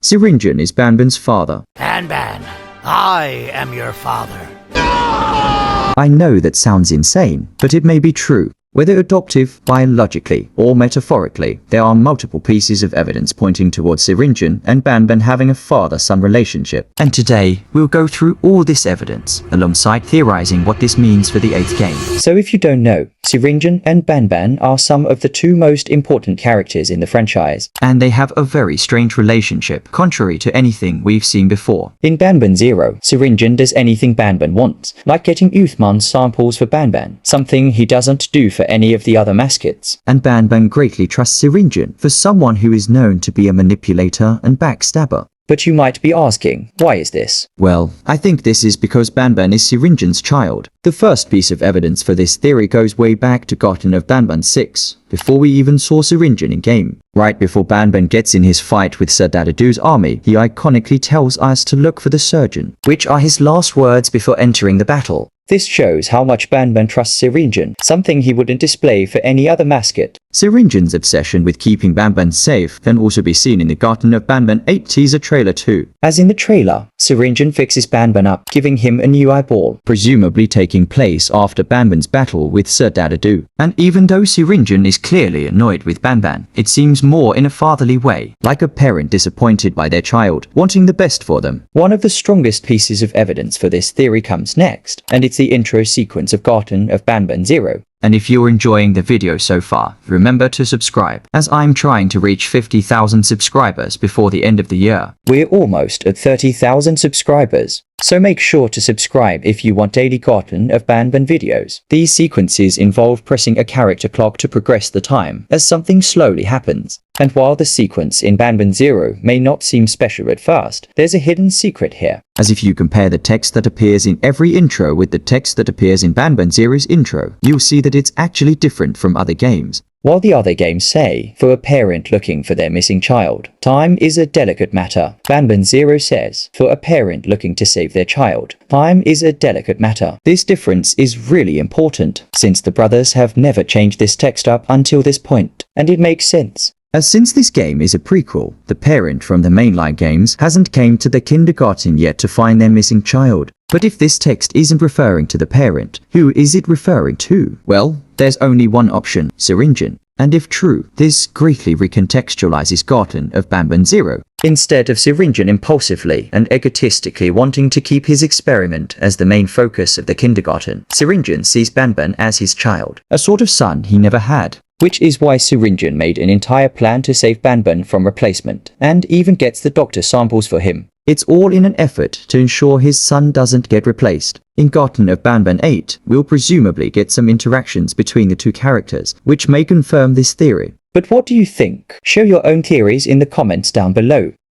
Syringeon is Banban's father. Banban, I am your father. I know that sounds insane, but it may be true. Whether adoptive, biologically, or metaphorically, there are multiple pieces of evidence pointing towards Syringeon and Banban having a father-son relationship. And today, we'll go through all this evidence, alongside theorizing what this means for the 8th game. So if you don't know, Syringeon and Banban are some of the 2 most important characters in the franchise. And they have a very strange relationship, contrary to anything we've seen before. In Banban 0, Syringeon does anything Banban wants, like getting Uthman's samples for Banban, something he doesn't do for any of the other mascots. And Banban greatly trusts Syringeon for someone who is known to be a manipulator and backstabber. But you might be asking, why is this? Well, I think this is because Banban is Syringeon's child. The first piece of evidence for this theory goes way back to Garten of Banban 6, before we even saw Syringeon in game. Right before Banban gets in his fight with Sir Dadadu's army, he iconically tells us to look for the surgeon, which are his last words before entering the battle. This shows how much Banban trusts Syringeon, something he wouldn't display for any other mascot. Syringeon's obsession with keeping Banban safe can also be seen in the Garten of Banban 8 teaser trailer too. As in the trailer, Syringeon fixes Banban up, giving him a new eyeball, presumably taking place after Banban's battle with Sir Dadadu. And even though Syringeon is clearly annoyed with Banban, it seems more in a fatherly way, like a parent disappointed by their child, wanting the best for them. One of the strongest pieces of evidence for this theory comes next, and it's the intro sequence of Garten of Banban 0. And if you're enjoying the video so far, remember to subscribe, as I'm trying to reach 50,000 subscribers before the end of the year. We're almost at 30,000 subscribers. So make sure to subscribe if you want daily Garten of Banban videos. These sequences involve pressing a character clock to progress the time, as something slowly happens. And while the sequence in Banban 0 may not seem special at first, there's a hidden secret here. As if you compare the text that appears in every intro with the text that appears in Banban 0's intro, you'll see that it's actually different from other games. While the other games say, for a parent looking for their missing child, time is a delicate matter, Banban 0 says, for a parent looking to save their child, time is a delicate matter. This difference is really important, since the brothers have never changed this text up until this point, and it makes sense. As since this game is a prequel, the parent from the mainline games hasn't came to the kindergarten yet to find their missing child. But if this text isn't referring to the parent, who is it referring to? Well, there's only one option, Syringeon. And if true, this greatly recontextualizes Garten of Banban 0. Instead of Syringeon impulsively and egotistically wanting to keep his experiment as the main focus of the kindergarten, Syringeon sees Banban as his child, a sort of son he never had. Which is why Syringeon made an entire plan to save Banban from replacement, and even gets the doctor samples for him. It's all in an effort to ensure his son doesn't get replaced. In Garten of Banban 8, we'll presumably get some interactions between the 2 characters, which may confirm this theory. But what do you think? Show your own theories in the comments down below.